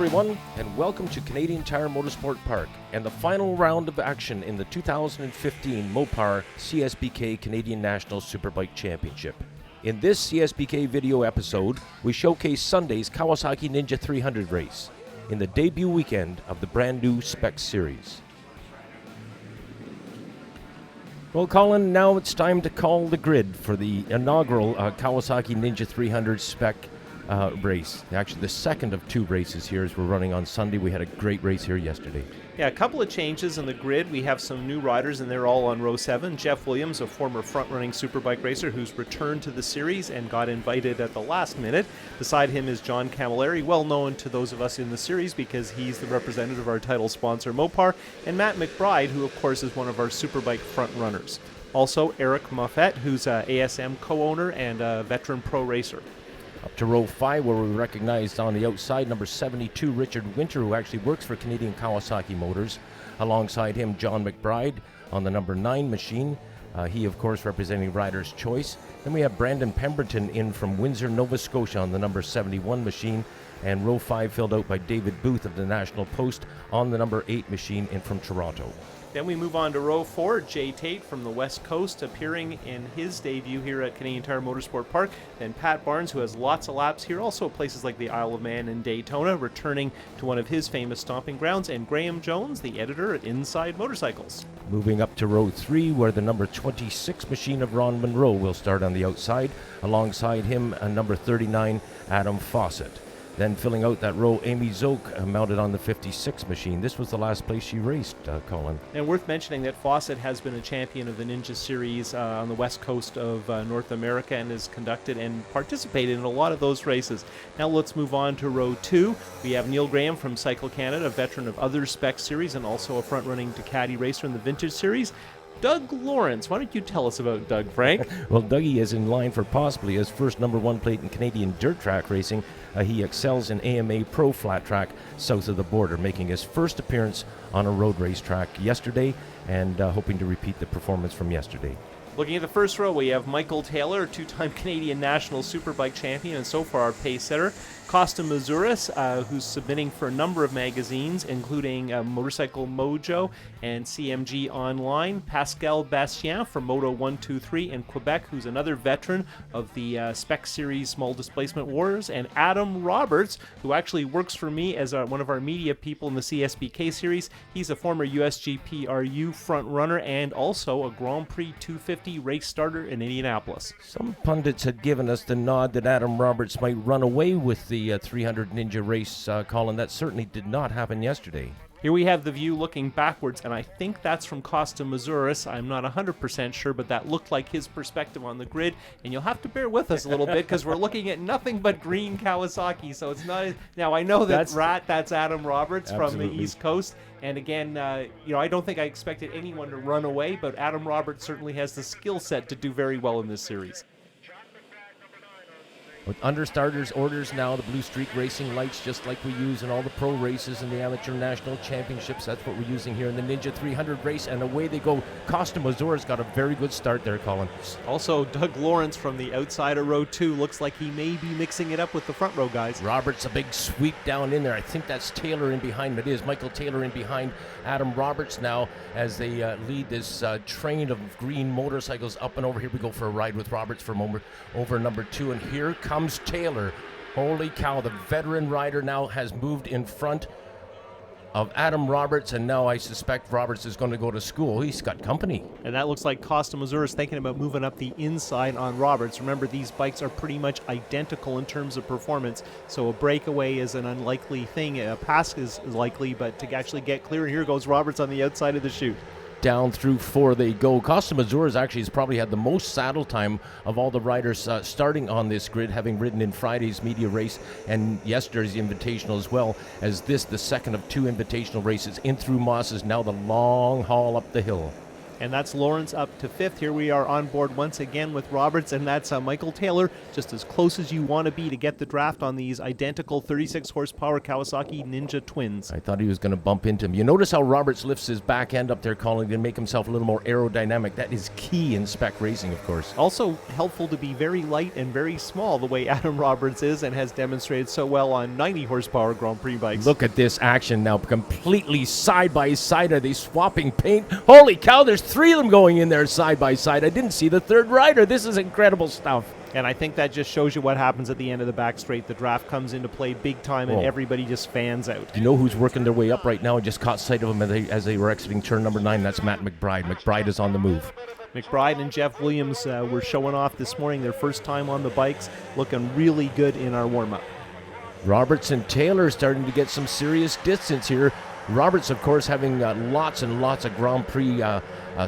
everyone, and welcome to Canadian Tire Motorsport Park and the final round of action in the 2015 Mopar CSBK Canadian National Superbike Championship. In this CSBK video episode, we showcase Sunday's Kawasaki Ninja 300 race in the debut weekend of the brand new Spec series. Well, Colin, now it's time to call the grid for the inaugural Kawasaki Ninja 300 Spec race. Actually, the second of two races here as we're running on Sunday. We had a great race here yesterday. Yeah, a couple of changes in the grid. We have some new riders, and they're all on row 7. Jeff Williams, a former front-running Superbike racer who's returned to the series and got invited at the last minute. Beside him is John Camilleri, well known to those of us in the series because he's the representative of our title sponsor, Mopar, and Matt McBride, who of course is one of our Superbike front-runners. Also, Eric Moffett, who's a ASM co-owner and a veteran pro racer. Up to row 5, where we recognized on the outside number 72, Richard Winter, who actually works for Canadian Kawasaki Motors. Alongside him, John McBride on the number 9 machine. He, of course, representing Rider's Choice. Then we have Brandon Pemberton in from Windsor, Nova Scotia on the number 71 machine. And row 5 filled out by David Booth of the National Post on the number 8 machine in from Toronto. Then we move on to row 4, Jay Tate from the West Coast appearing in his debut here at Canadian Tire Motorsport Park. Then Pat Barnes, who has lots of laps here, also at places like the Isle of Man and Daytona, returning to one of his famous stomping grounds. And Graham Jones, the editor at Inside Motorcycles. Moving up to row 3, where the number 26 machine of Ron Monroe will start on the outside. Alongside him, number 39, Adam Fawcett. Then filling out that row, Amy Zoke, mounted on the 56 machine. This was the last place she raced, Colin. And worth mentioning that Fawcett has been a champion of the Ninja Series on the west coast of North America and has conducted and participated in a lot of those races. Now let's move on to row 2. We have Neil Graham from Cycle Canada, a veteran of other Spec series and also a front-running Ducati racer in the Vintage Series. Doug Lawrence, why don't you tell us about Doug, Frank? Well, Dougie is in line for possibly his first number 1 plate in Canadian dirt track racing. He excels in AMA Pro Flat Track south of the border, making his first appearance on a road race track yesterday and hoping to repeat the performance from yesterday. Looking at the first row, we have Michael Taylor, two-time Canadian National Superbike champion and so far our pace setter. Costa Mazuris, who's submitting for a number of magazines, including Motorcycle Mojo and CMG Online. Pascal Bastien from Moto 123 in Quebec, who's another veteran of the Spec Series Small Displacement Wars. And Adam Roberts, who actually works for me as one of our media people in the CSBK series. He's a former USGP RU front runner and also a Grand Prix 250 race starter in Indianapolis. Some pundits had given us the nod that Adam Roberts might run away with the 300 Ninja race, Colin. That certainly did not happen yesterday. Here we have the view looking backwards, and I think that's from Costa Mazuris. I'm not 100% sure, but that looked like his perspective on the grid, and you'll have to bear with us a little bit because we're looking at nothing but green Kawasaki, so it's not... Now, I know that that's Adam Roberts Absolutely. from the East Coast, and again, I don't think I expected anyone to run away, but Adam Roberts certainly has the skill set to do very well in this series. With understarters orders now, the Blue Streak Racing lights, just like we use in all the pro races and the Amateur National Championships. That's what we're using here in the Ninja 300 race, and away they go. Costa Mazura's got a very good start there, Colin. Also, Doug Lawrence from the outside of row 2 looks like he may be mixing it up with the front row guys. Roberts, a big sweep down in there. I think that's Taylor in behind. It is Michael Taylor in behind Adam Roberts now as they lead this train of green motorcycles up and over. Here we go for a ride with Roberts for a moment over number 2, and here comes Taylor. Holy cow, the veteran rider now has moved in front of Adam Roberts, and now I suspect Roberts is going to go to school. He's got company. And that looks like Costa Mazuris thinking about moving up the inside on Roberts. Remember, these bikes are pretty much identical in terms of performance, so a breakaway is an unlikely thing. A pass is likely, but to actually get clear, here goes Roberts on the outside of the chute. Down through 4 they go. Costa Mazuris actually has probably had the most saddle time of all the riders starting on this grid, having ridden in Friday's media race and yesterday's invitational as well, as this, the second of 2 invitational races in through Moss, is now the long haul up the hill. And that's Lawrence up to 5th. Here we are on board once again with Roberts, and that's Michael Taylor, just as close as you want to be to get the draft on these identical 36 horsepower Kawasaki Ninja twins. I thought he was going to bump into him. You notice how Roberts lifts his back end up there, Colin, to make himself a little more aerodynamic. That is key in spec racing, of course. Also helpful to be very light and very small, the way Adam Roberts is and has demonstrated so well on 90 horsepower Grand Prix bikes. Look at this action now, completely side by side. Are they swapping paint? Holy cow, there's 3 of them going in there side by side. I didn't see the third rider. This is incredible stuff. And I think that just shows you what happens at the end of the back straight. The draft comes into play big time, and everybody just fans out. You know who's working their way up right now? I just caught sight of them as they were exiting turn number 9. That's Matt McBride. McBride is on the move. McBride and Jeff Williams were showing off this morning, their first time on the bikes, looking really good in our warm-up. Roberts and Taylor starting to get some serious distance here. Roberts, of course, having lots and lots of Grand Prix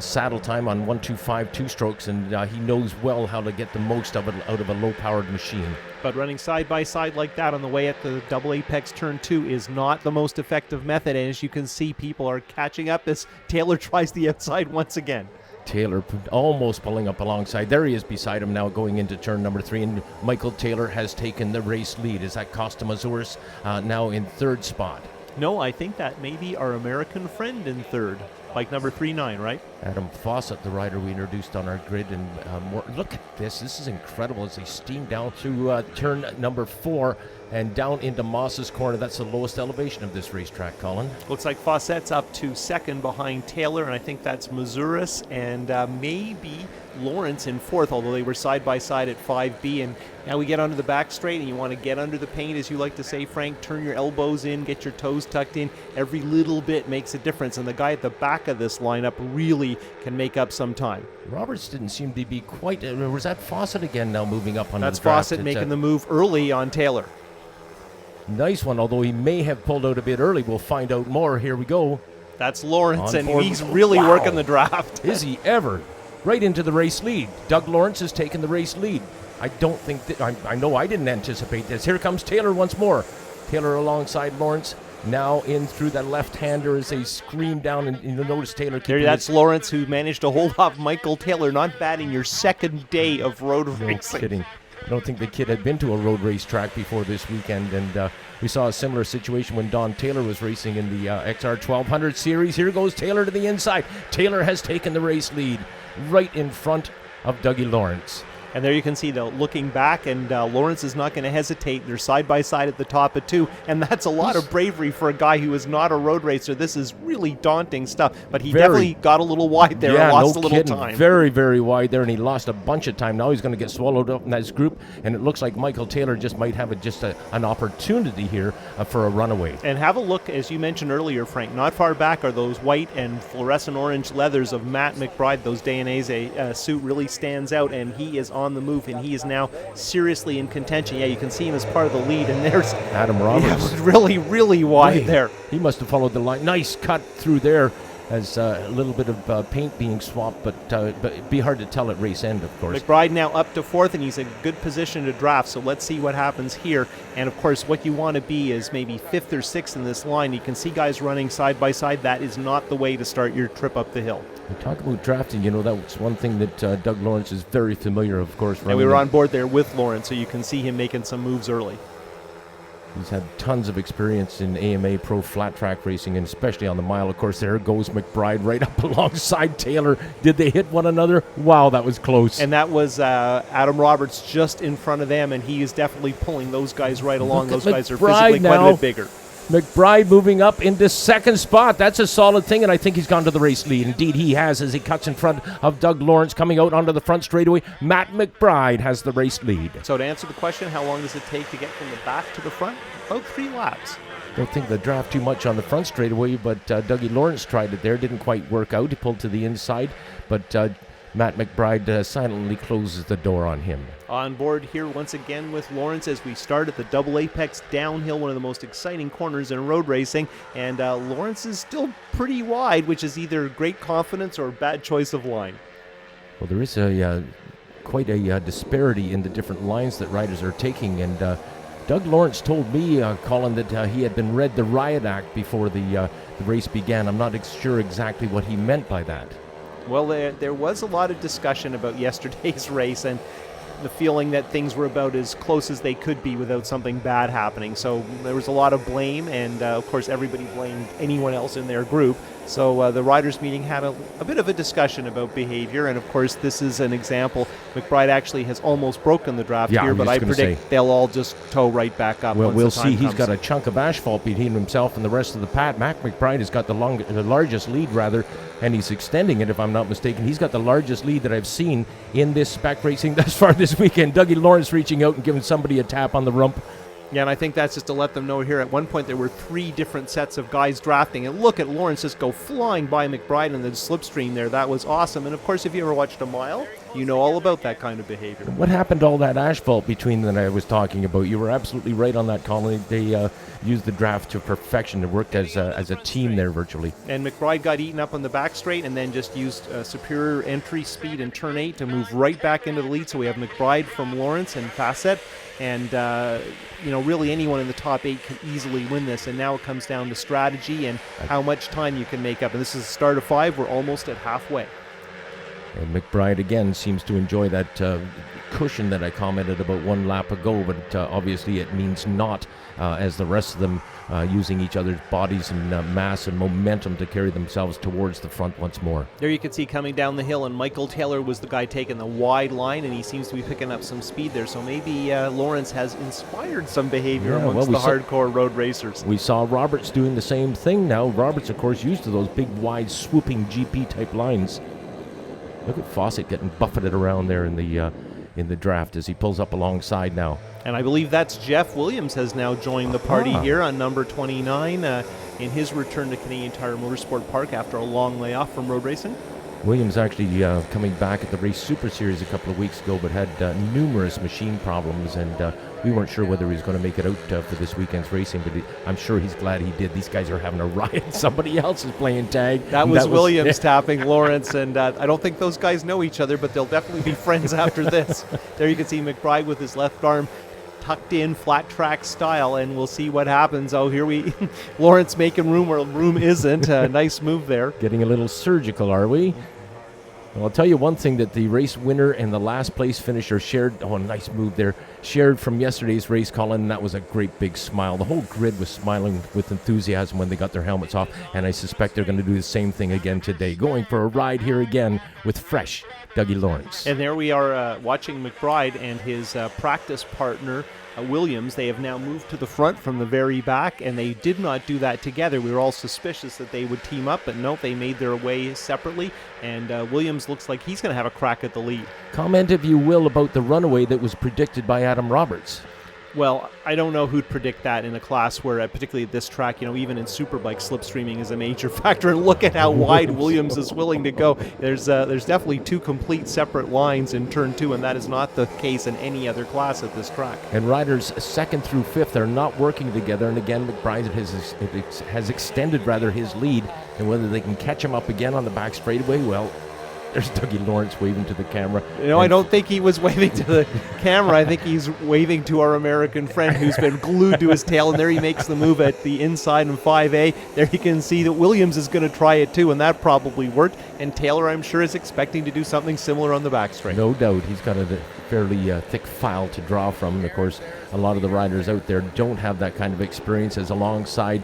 saddle time on 125 two-strokes, and he knows well how to get the most of it out of a low-powered machine. But running side-by-side like that on the way at the double apex turn 2 is not the most effective method, and as you can see, people are catching up as Taylor tries the outside once again. Taylor almost pulling up alongside. There he is beside him now going into turn number 3, and Michael Taylor has taken the race lead. Is that Costa Mazuris now in 3rd spot? No, I think that may be our American friend in 3rd, bike number 39, right? Adam Fawcett, the rider we introduced on our grid, and look at this. This is incredible as they steam down through turn number 4 and down into Moss's Corner. That's the lowest elevation of this racetrack, Colin. Looks like Fawcett's up to 2nd behind Taylor, and I think that's Mazuris and maybe Lawrence in 4th, although they were side by side at 5B. And now we get onto the back straight, and you want to get under the paint, as you like to say, Frank. Turn your elbows in, get your toes tucked in. Every little bit makes a difference, and the guy at the back of this lineup really can make up some time. Roberts didn't seem to be quite. Was that Fawcett again now moving up on That's the draft? Fawcett making the move early on Taylor. Nice one, although he may have pulled out a bit early. We'll find out more. Here we go. That's Lawrence, and he's really working the draft. Is he ever? Right into the race lead. Doug Lawrence has taken the race lead. I don't think that, I know I didn't anticipate this. Here comes Taylor once more. Taylor alongside Lawrence. Now in through that left-hander as they scream down, and you notice Taylor. That's Lawrence, who managed to hold off Michael Taylor. Not bad in your 2nd day of road racing. Kidding. I don't think the kid had been to a road race track before this weekend, and we saw a similar situation when Don Taylor was racing in the XR 1200 series. Here goes Taylor to the inside. Taylor has taken the race lead right in front of Dougie Lawrence. And there you can see, though, looking back, and Lawrence is not going to hesitate. They're side by side at the top of 2, and that's a lot of bravery for a guy who is not a road racer. This is really daunting stuff, but he definitely got a little wide there and lost a little time. Very, very wide there, and he lost a bunch of time. Now he's going to get swallowed up in this group, and it looks like Michael Taylor just might have an opportunity here for a runaway. And have a look, as you mentioned earlier, Frank, not far back are those white and fluorescent orange leathers of Matt McBride. Those Dainese suit really stands out, and he is on the move, and he is now seriously in contention. Yeah, you can see him as part of the lead, and there's Adam Roberts. Yeah, really, really wide there. He must have followed the line. Nice cut through there as a little bit of paint being swapped, but it'd be hard to tell at race end, of course. McBride now up to 4th, and he's in good position to draft, so let's see what happens here. And, of course, what you want to be is maybe 5th or 6th in this line. You can see guys running side by side. That is not the way to start your trip up the hill. We talk about drafting, that's one thing that Doug Lawrence is very familiar, of course. And we were on board there with Lawrence, so you can see him making some moves early. He's had tons of experience in AMA Pro flat track racing, and especially on the mile. Of course, there goes McBride right up alongside Taylor. Did they hit one another? Wow, that was close. And that was Adam Roberts just in front of them, and he is definitely pulling those guys right along. Those guys are physically quite a bit bigger. McBride moving up into 2nd spot. That's a solid thing, and I think he's gone to the race lead. Indeed, he has, as he cuts in front of Doug Lawrence coming out onto the front straightaway. Matt McBride has the race lead. So to answer the question, how long does it take to get from the back to the front? About 3 laps. Don't think they draft too much on the front straightaway, but Dougie Lawrence tried it there. Didn't quite work out. He pulled to the inside, but Matt McBride silently closes the door on him. On board here once again with Lawrence as we start at the double apex downhill, one of the most exciting corners in road racing. And Lawrence is still pretty wide, which is either great confidence or bad choice of line. Well, there is quite a disparity in the different lines that riders are taking. And Doug Lawrence told me, Colin, that he had been read the Riot Act before the race began. I'm not sure exactly what he meant by that. Well, there was a lot of discussion about yesterday's race and the feeling that things were about as close as they could be without something bad happening. So there was a lot of blame, and of course everybody blamed anyone else in their group. So the riders' meeting had a bit of a discussion about behavior, and of course this is an example. McBride actually has almost broken the draft here, but I predict they'll all just tow right back up. Well, we'll see. He's He's got a chunk of asphalt between himself and the rest of the pad. Mac McBride has got the largest lead, rather, and he's extending it, if I'm not mistaken. He's got the largest lead that I've seen in this spec racing thus far this weekend. Dougie Lawrence reaching out and giving somebody a tap on the rump. Yeah, and I think that's just to let them know here. At one point, there were 3 different sets of guys drafting. And look at Lawrence just go flying by McBride in the slipstream there. That was awesome. And, of course, if you ever watched a mile, you know all about that kind of behavior. What happened to all that asphalt between them that I was talking about? You were absolutely right on that, Colin. They used the draft to perfection. It worked as a team there virtually. And McBride got eaten up on the back straight and then just used superior entry speed in turn 8 to move right back into the lead. So we have McBride from Lawrence and Facet. And, really anyone in the top 8 can easily win this. And now it comes down to strategy and how much time you can make up. And this is the start of 5. We're almost at halfway. And McBride, again, seems to enjoy that cushion that I commented about one lap ago. But obviously it means not as the rest of them using each other's bodies and mass and momentum to carry themselves towards the front once more. There you can see coming down the hill, and Michael Taylor was the guy taking the wide line, and he seems to be picking up some speed there. So maybe Lawrence has inspired some behavior amongst the hardcore road racers. We saw Roberts doing the same thing now. Roberts, of course, used to those big, wide, swooping GP-type lines. Look at Fawcett getting buffeted around there in the draft as he pulls up alongside now. And I believe that's Jeff Williams has now joined the party here on number 29 in his return to Canadian Tire Motorsport Park after a long layoff from road racing. Williams actually coming back at the Race Super Series a couple of weeks ago, but had numerous machine problems, and we weren't sure whether he was going to make it out for this weekend's racing, but I'm sure he's glad he did. These guys are having a riot. Somebody else is playing tag. That was Williams tapping Lawrence, and I don't think those guys know each other, but they'll definitely be friends after this. There you can see McBride with his left arm tucked in, flat track style, and we'll see what happens. Oh, here Lawrence making room where room isn't. Nice move there. Getting a little surgical, are we? Well, I'll tell you one thing that the race winner and the last place finisher shared. Oh, nice move there. Shared from yesterday's race, Colin, and that was a great big smile. The whole grid was smiling with enthusiasm when they got their helmets off, and I suspect they're going to do the same thing again today. Going for a ride here again with fresh Dougie Lawrence. And there we are watching McBride and his practice partner, Williams. They have now moved to the front from the very back, and they did not do that together. We were all suspicious that they would team up, but no, they made their way separately, and Williams looks like he's going to have a crack at the lead. Comment, if you will, about the runaway that was predicted by Adam Roberts. Well, I don't know who'd predict that in a class where, particularly at this track, even in Superbike, slipstreaming is a major factor. And look at how wide Williams is willing to go. There's definitely 2 complete separate lines in turn 2, and that is not the case in any other class at this track. And riders 2nd through 5th are not working together. And again, McBride has extended his lead. And whether they can catch him up again on the back straightaway, well, there's Dougie Lawrence waving to the camera. I don't think he was waving to the camera. I think he's waving to our American friend who's been glued to his tail, and there he makes the move at the inside in 5A. There you can see that Williams is going to try it too, and that probably worked. And Taylor, I'm sure, is expecting to do something similar on the back straight. No doubt. He's got a fairly thick file to draw from. And of course, a lot of the riders out there don't have that kind of experience, as alongside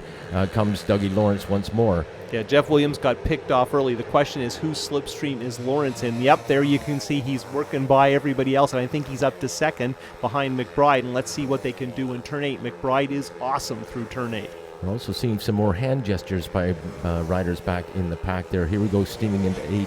comes Dougie Lawrence once more. Yeah, Jeff Williams got picked off early. The question is, whose slipstream is Lawrence in? Yep, there you can see he's working by everybody else, and I think he's up to 2nd behind McBride, and let's see what they can do in turn 8. McBride is awesome through turn 8. We're also seeing some more hand gestures by riders back in the pack there. Here we go, steaming into 8.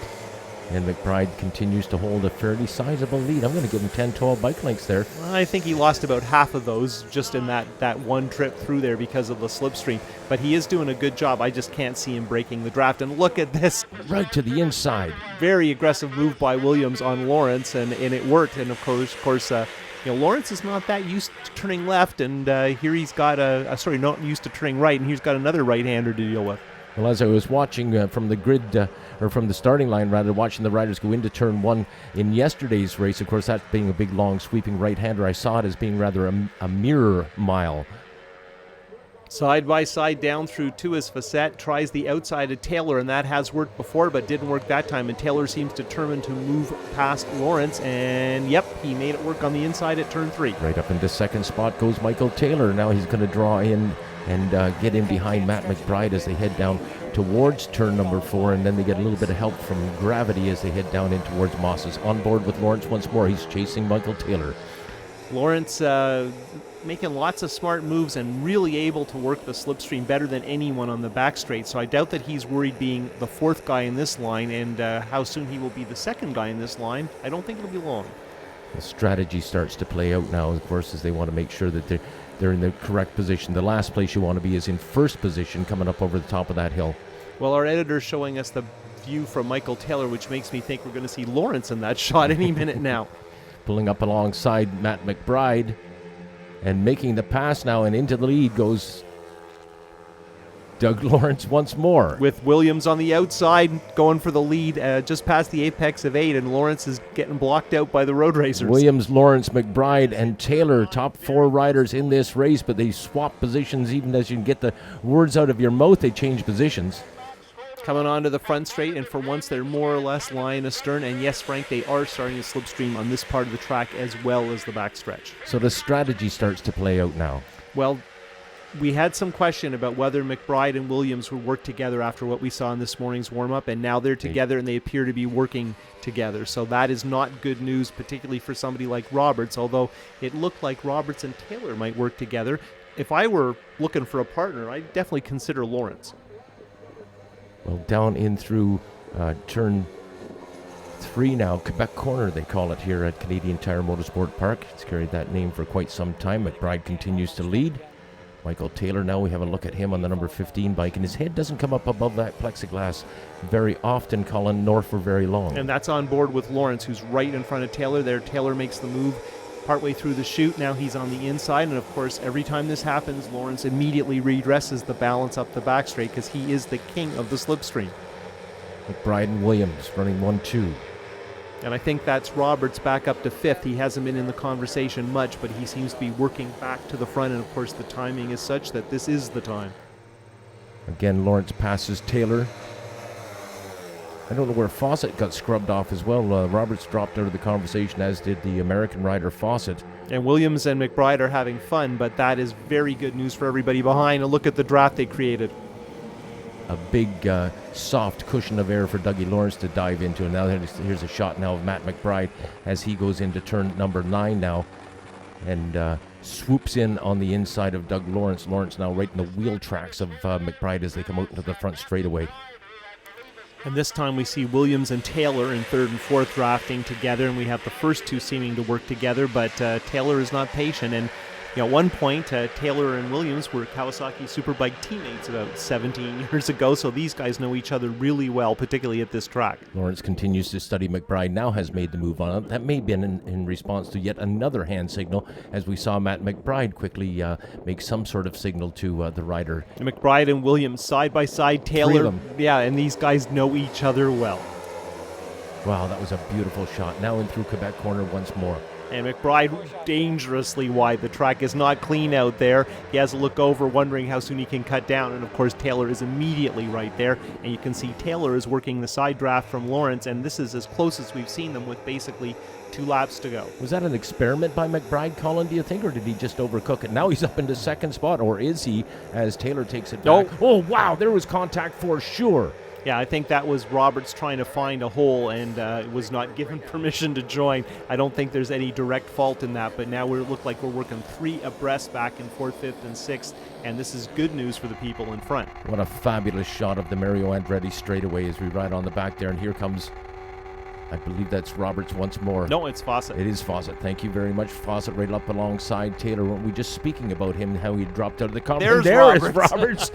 And McBride continues to hold a fairly sizable lead. I'm going to give him 10, 12 bike lengths there. I think he lost about half of those just in that one trip through there because of the slipstream. But he is doing a good job. I just can't see him breaking the draft. And look at this. Right to the inside. Very aggressive move by Williams on Lawrence, and it worked. And, of course, Lawrence is not that used to turning left, and here he's got not used to turning right, and he's got another right-hander to deal with. Well, as I was watching from the grid, or from the starting line rather, watching the riders go into turn 1 in yesterday's race, of course, that being a big, long, sweeping right-hander, I saw it as being rather a mirror mile. Side by side down through to his facet, tries the outside of Taylor, and that has worked before but didn't work that time, and Taylor seems determined to move past Lawrence, and yep, he made it work on the inside at turn 3. Right up into second spot goes Michael Taylor. Now he's going to draw in and get in behind Matt McBride as they head down towards turn number 4, and then they get a little bit of help from gravity as they head down in towards Moss's. On board with Lawrence once more. He's chasing Michael Taylor. Lawrence making lots of smart moves and really able to work the slipstream better than anyone on the back straight. So I doubt that he's worried being the 4th guy in this line, and how soon he will be the 2nd guy in this line, I don't think it'll be long. The strategy starts to play out now, of course, as they want to make sure that they're in the correct position. The last place you want to be is in first position coming up over the top of that hill. Well, our editor's showing us the view from Michael Taylor, which makes me think we're going to see Lawrence in that shot any minute now. Pulling up alongside Matt McBride and making the pass now, and into the lead goes Doug Lawrence once more. With Williams on the outside going for the lead just past the apex of 8, and Lawrence is getting blocked out by the road racers. Williams, Lawrence, McBride, and Taylor, top 4 riders in this race, but they swap positions. Even as you can get the words out of your mouth, they change positions. Coming onto the front straight, and for once they're more or less lying astern, and yes, Frank, they are starting to slipstream on this part of the track as well as the backstretch. So the strategy starts to play out now. Well, we had some question about whether McBride and Williams would work together after what we saw in this morning's warm-up, and now they're together and they appear to be working together. So that is not good news, particularly for somebody like Roberts, although it looked like Roberts and Taylor might work together. If I were looking for a partner, I'd definitely consider Lawrence. Well, down in through turn 3 now, Quebec Corner they call it here at Canadian Tire Motorsport Park. It's carried that name for quite some time. McBride continues to lead. Michael Taylor, now we have a look at him on the number 15 bike, and his head doesn't come up above that plexiglass very often, Colin, nor for very long. And that's on board with Lawrence, who's right in front of Taylor there. Taylor makes the move partway through the chute. Now he's on the inside, and of course, every time this happens, Lawrence immediately redresses the balance up the back straight because he is the king of the slipstream. McBride and Williams running 1-2. And I think that's Roberts back up to 5th. He hasn't been in the conversation much, but he seems to be working back to the front, and of course the timing is such that this is the time. Again, Lawrence passes Taylor. I don't know where Fawcett got scrubbed off as well. Roberts dropped out of the conversation, as did the American rider Fawcett. And Williams and McBride are having fun, but that is very good news for everybody behind. And look at the draft they created. A big, soft cushion of air for Dougie Lawrence to dive into. And now here's a shot now of Matt McBride as he goes into turn number 9 now and swoops in on the inside of Doug Lawrence. Lawrence now right in the wheel tracks of McBride as they come out into the front straightaway. And this time we see Williams and Taylor in 3rd and 4th drafting together, and we have the first two seeming to work together, but Taylor is not patient. And at one point, Taylor and Williams were Kawasaki Superbike teammates about 17 years ago, so these guys know each other really well, particularly at this track. Lawrence continues to study McBride, now has made the move on it. That may have been in response to yet another hand signal, as we saw Matt McBride quickly make some sort of signal to the rider. McBride and Williams side by side, Taylor. 3 of them. Yeah, and these guys know each other well. Wow, that was a beautiful shot. Now in through Quebec Corner once more. And McBride dangerously wide. The track is not clean out there. He has a look over, wondering how soon he can cut down. And of course, Taylor is immediately right there. And you can see Taylor is working the side draft from Lawrence. And this is as close as we've seen them with basically 2 laps to go. Was that an experiment by McBride, Colin, do you think? Or did he just overcook it? Now he's up into 2nd spot. Or is he, as Taylor takes it back? Oh, wow, there was contact for sure. Yeah, I think that was Roberts trying to find a hole and was not given permission to join. I don't think there's any direct fault in that, but now we look like we're working 3 abreast back in 4th, 5th, and 6th, and this is good news for the people in front. What a fabulous shot of the Mario Andretti straightaway as we ride on the back there, and here comes, I believe that's Roberts once more. No, it's Fawcett. It is Fawcett. Thank you very much. Fawcett right up alongside Taylor. Weren't we just speaking about him, how he dropped out of the conversation? There is Roberts.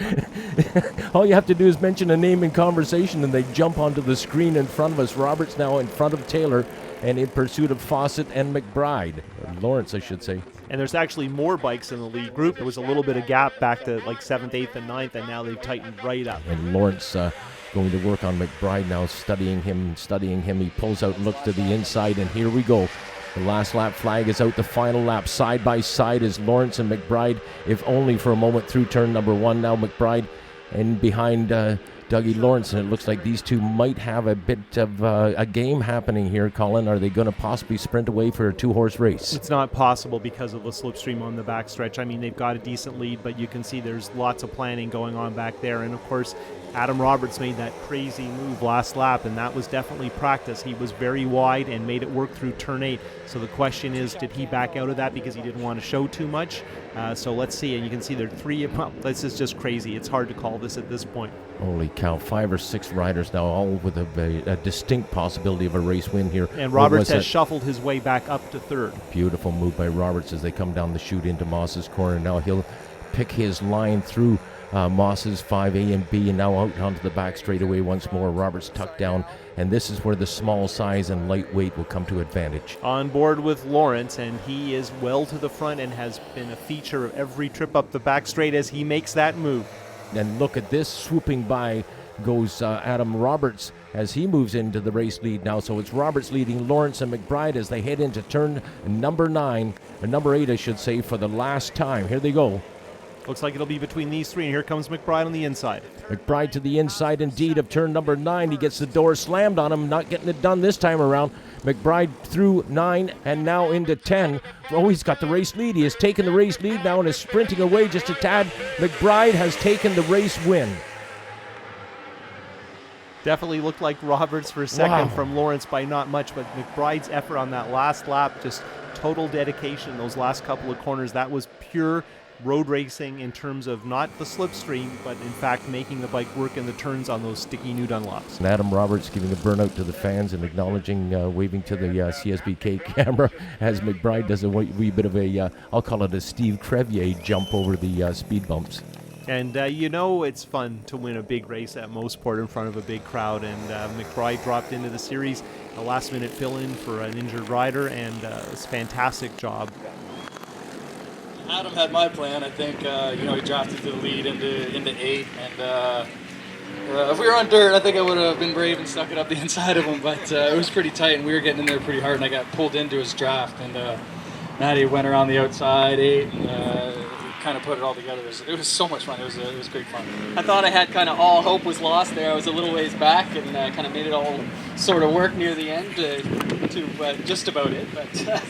All you have to do is mention a name in conversation and they jump onto the screen in front of us. Roberts now in front of Taylor and in pursuit of Fawcett and McBride. Or Lawrence, I should say. And there's actually more bikes in the lead group. There was a little bit of gap back to like 7th, 8th, and 9th, and now they've tightened right up. And Lawrence going to work on McBride now, studying him. He pulls out, looks to the inside, and here we go. The last lap flag is out. The final lap side by side is Lawrence and McBride, if only for a moment through turn number 1. Now McBride and behind Dougie Lawrence, and it looks like these two might have a bit of a game happening here. Colin, are they going to possibly sprint away for a 2-horse race? It's not possible because of the slipstream on the backstretch. I mean, they've got a decent lead, but you can see there's lots of planning going on back there. And of course, Adam Roberts made that crazy move last lap, and that was definitely practice. He was very wide and made it work through turn 8. So the question is, did he back out of that because he didn't want to show too much? So let's see. And you can see there are 3. Well, this is just crazy. It's hard to call this at this point. Holy cow, 5 or 6 riders now, all with a distinct possibility of a race win here. And Roberts has shuffled his way back up to 3rd. Beautiful move by Roberts as they come down the chute into Moss's corner. Now he'll pick his line through Moss's 5A and B, and now out onto the back straightaway once more. Roberts tucked down, and this is where the small size and lightweight will come to advantage. On board with Lawrence, and he is well to the front and has been a feature of every trip up the back straight as he makes that move. And look at this, swooping by goes Adam Roberts as he moves into the race lead now. So it's Roberts leading Lawrence and McBride as they head into turn number 9, or number 8 I should say, for the last time. Here they go. Looks like it'll be between these 3, and here comes McBride on the inside. McBride to the inside indeed of turn number 9. He gets the door slammed on him, not getting it done this time around. McBride through 9 and now into 10. Oh, he's got the race lead. He has taken the race lead now and is sprinting away just a tad. McBride has taken the race win. Definitely looked like Roberts for a second from Lawrence by not much, but McBride's effort on that last lap, just total dedication. Those last couple of corners, that was pure road racing in terms of not the slipstream, but in fact making the bike work in the turns on those sticky new Dunlops. And Adam Roberts giving a burnout to the fans and acknowledging, waving to the CSBK camera as McBride does a wee bit of a, I'll call it a Steve Crevier jump over the speed bumps. And you know it's fun to win a big race at Mosport in front of a big crowd, and McBride dropped into the series, a last-minute fill-in for an injured rider, and it's a fantastic job. Adam had my plan. I think he drafted to the lead into 8, and if we were on dirt, I think I would have been brave and stuck it up the inside of him. But it was pretty tight, and we were getting in there pretty hard, and I got pulled into his draft. And Matty went around the outside 8 and kind of put it all together. It was so much fun. It was great fun. I thought I had kind of all hope was lost there. I was a little ways back and kind of made it all sort of work near the end to just about it. But.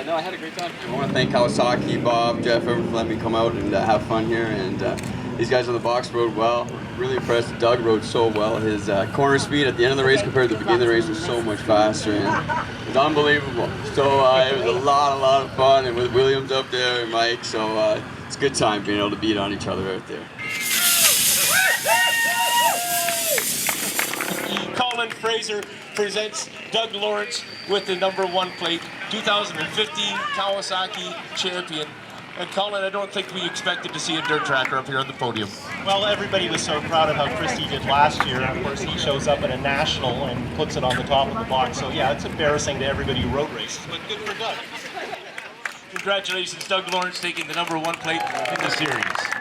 No, I had a great time. I want to thank Kawasaki, Bob, Jeff, everyone for letting me come out and have fun here. And these guys on the box rode well. Really impressed. Doug rode so well. His corner speed at the end of the race compared to the beginning of the race was so much faster. And it was unbelievable. So it was a lot of fun. And with Williams up there and Mike, so it's a good time being able to beat on each other out there. Colin Fraser presents Doug Lawrence with the number 1 plate, 2015 Kawasaki champion. And Colin, I don't think we expected to see a dirt tracker up here on the podium. Well, everybody was so proud of how Christie did last year. Of course, he shows up at a national and puts it on the top of the box. So yeah, it's embarrassing to everybody who road races, but good for Doug. Congratulations, Doug Lawrence taking the number 1 plate in the series.